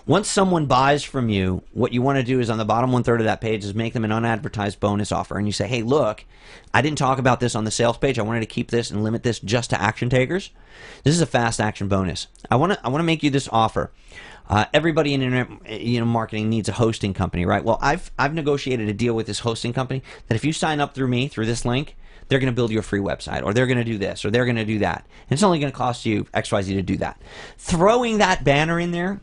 Once someone buys from you, what you want to do is on the bottom 1/3 of that page is make them an unadvertised bonus offer. And you say, hey, look, I didn't talk about this on the sales page. I wanted to keep this and limit this just to action takers. This is a fast action bonus. I want to make you this offer. Everybody in internet marketing needs a hosting company, right? Well, I've negotiated a deal with this hosting company that if you sign up through me, through this link, they're going to build you a free website, or they're going to do this, or they're going to do that. And it's only going to cost you XYZ to do that. Throwing that banner in there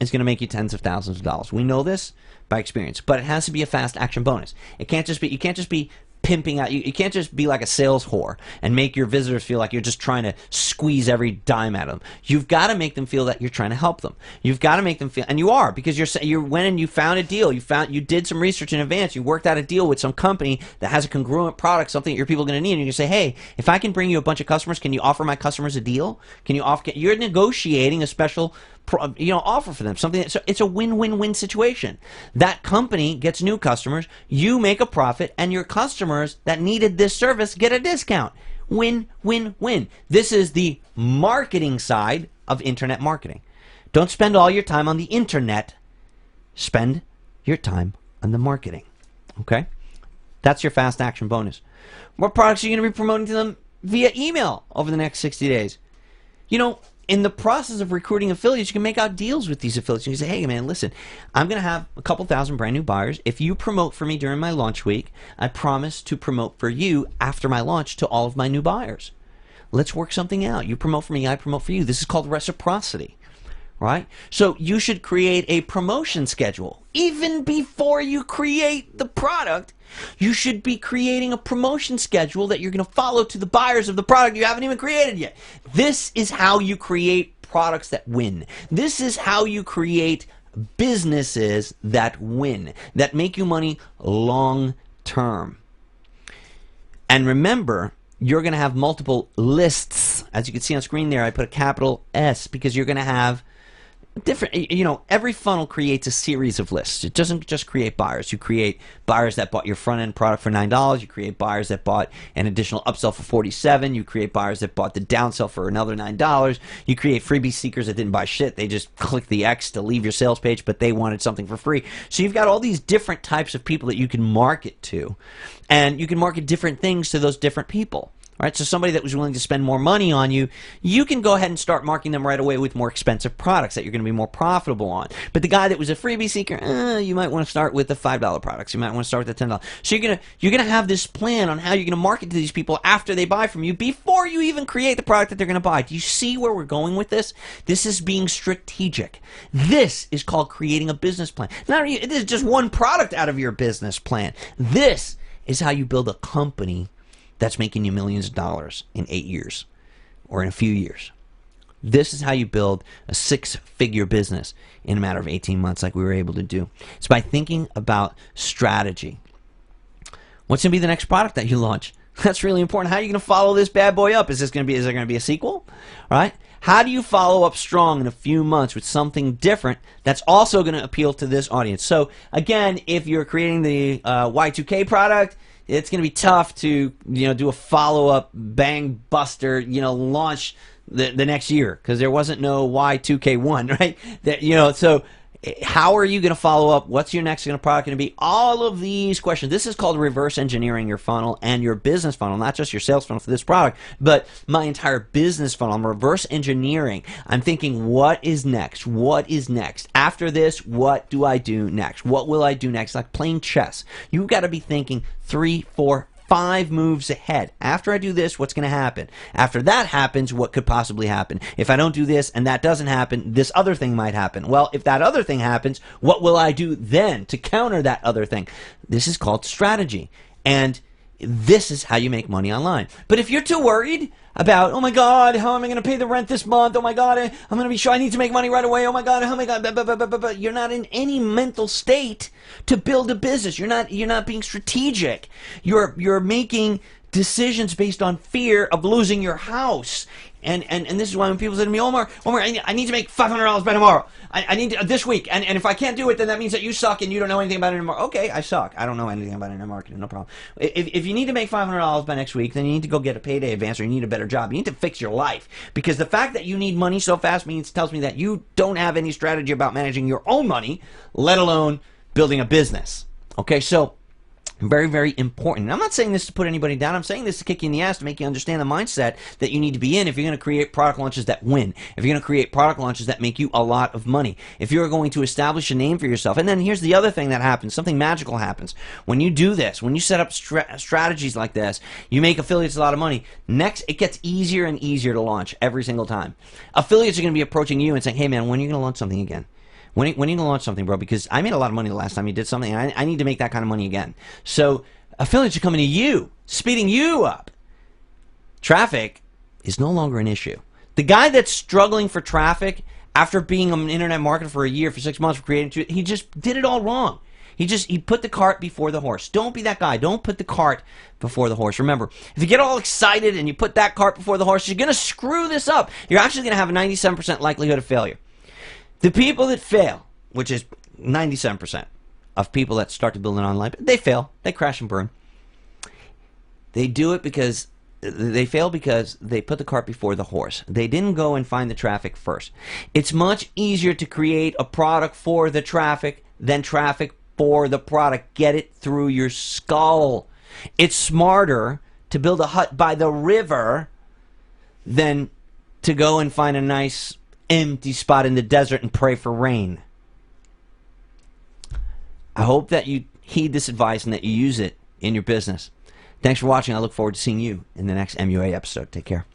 is going to make you tens of thousands of dollars. We know this by experience, but it has to be a fast action bonus. It can't just be, you can't just be pimping out, you can't just be like a sales whore and make your visitors feel like you're just trying to squeeze every dime out of them. You've got to make them feel that you're trying to help them. You've got to make them feel, and you are, because you went and you found a deal, you did some research in advance, you worked out a deal with some company that has a congruent product, something that your people are going to need, and you say, hey, if I can bring you a bunch of customers, can you offer my customers a deal? Can you offer? You're negotiating a special offer for them, something so it's a win-win-win situation. That company gets new customers, you make a profit, and your customers that needed this service get a discount. Win-win-win. This is the marketing side of internet marketing. Don't spend all your time on the internet. Spend your time on the marketing. Okay? That's your fast action bonus. What products are you going to be promoting to them via email over the next 60 days? In the process of recruiting affiliates, you can make out deals with these affiliates. You can say, hey, man, listen, I'm going to have a couple thousand brand new buyers. If you promote for me during my launch week, I promise to promote for you after my launch to all of my new buyers. Let's work something out. You promote for me, I promote for you. This is called reciprocity, right? So you should create a promotion schedule. Even before you create the product, you should be creating a promotion schedule that you're going to follow to the buyers of the product you haven't even created yet. This is how you create products that win. This is how you create businesses that win, that make you money long term. And remember, you're going to have multiple lists. As you can see on screen there, I put a capital S because you're going to have different, every funnel creates a series of lists. It doesn't just create buyers. You create buyers that bought your front end product for $9. You create buyers that bought an additional upsell for $47. You create buyers that bought the downsell for another $9. You create freebie seekers that didn't buy shit. They just clicked the X to leave your sales page, but they wanted something for free. So you've got all these different types of people that you can market to, and you can market different things to those different people. Right, so somebody that was willing to spend more money on you, you can go ahead and start marketing them right away with more expensive products that you're going to be more profitable on. But the guy that was a freebie seeker, you might want to start with the $5 products. You might want to start with the $10. So you're gonna have this plan on how you're going to market to these people after they buy from you before you even create the product that they're going to buy. Do you see where we're going with this? This is being strategic. This is called creating a business plan. This is just one product out of your business plan. This is how you build a company that's making you millions of dollars in 8 years or in a few years. This is how you build a 6-figure business in a matter of 18 months like we were able to do. It's by thinking about strategy. What's going to be the next product that you launch? That's really important. How are you going to follow this bad boy up? Is there going to be a sequel? All right? How do you follow up strong in a few months with something different that's also going to appeal to this audience? So again, if you're creating the Y2K product, it's going to be tough to do a follow-up bang buster launch the next year because there wasn't no Y2K1, right? So how are you going to follow up? What's your next product going to be? All of these questions. This is called reverse engineering your funnel and your business funnel, not just your sales funnel for this product, but my entire business funnel. I'm reverse engineering. I'm thinking, what is next? What is next? After this, what do I do next? What will I do next? Like playing chess. You've got to be thinking 3, 4, 5 moves ahead. After I do this, what's going to happen? After that happens, what could possibly happen? If I don't do this and that doesn't happen, this other thing might happen. Well, if that other thing happens, what will I do then to counter that other thing? This is called strategy. And this is how you make money online. But if you're too worried about, oh my God, how am I going to pay the rent this month? Oh my God, I'm going to be sure I need to make money right away. Oh my God, how am I going to, you're not in any mental state to build a business. You're not being strategic. You're making decisions based on fear of losing your house. And this is why when people say to me, Omar, I need to make $500 by tomorrow. I need to, this week. And if I can't do it, then that means that you suck and you don't know anything about it anymore. Okay, I suck. I don't know anything about internet marketing. No problem. If you need to make $500 by next week, then you need to go get a payday advance or you need a better job. You need to fix your life. Because the fact that you need money so fast tells me that you don't have any strategy about managing your own money, let alone building a business. Okay, so very, very important. And I'm not saying this to put anybody down. I'm saying this to kick you in the ass to make you understand the mindset that you need to be in if you're going to create product launches that win. If you're going to create product launches that make you a lot of money. If you're going to establish a name for yourself. And then here's the other thing that happens. Something magical happens. When you do this, when you set up strategies like this, you make affiliates a lot of money. Next, it gets easier and easier to launch every single time. Affiliates are going to be approaching you and saying, hey man, when are you going to launch something again? When are you going to launch something, bro? Because I made a lot of money the last time you did something, and I need to make that kind of money again. So affiliates are coming to you, speeding you up. Traffic is no longer an issue. The guy that's struggling for traffic after being an internet marketer for a year, for 6 months, for creating, he just did it all wrong. He put the cart before the horse. Don't be that guy. Don't put the cart before the horse. Remember, if you get all excited and you put that cart before the horse, you're going to screw this up. You're actually going to have a 97% likelihood of failure. The people that fail, which is 97% of people that start to build an online, they fail. They crash and burn. They do it because they fail because they put the cart before the horse. They didn't go and find the traffic first. It's much easier to create a product for the traffic than traffic for the product. Get it through your skull. It's smarter to build a hut by the river than to go and find a nice empty spot in the desert and pray for rain. I hope that you heed this advice and that you use it in your business. Thanks for watching. I look forward to seeing you in the next MUA episode. Take care.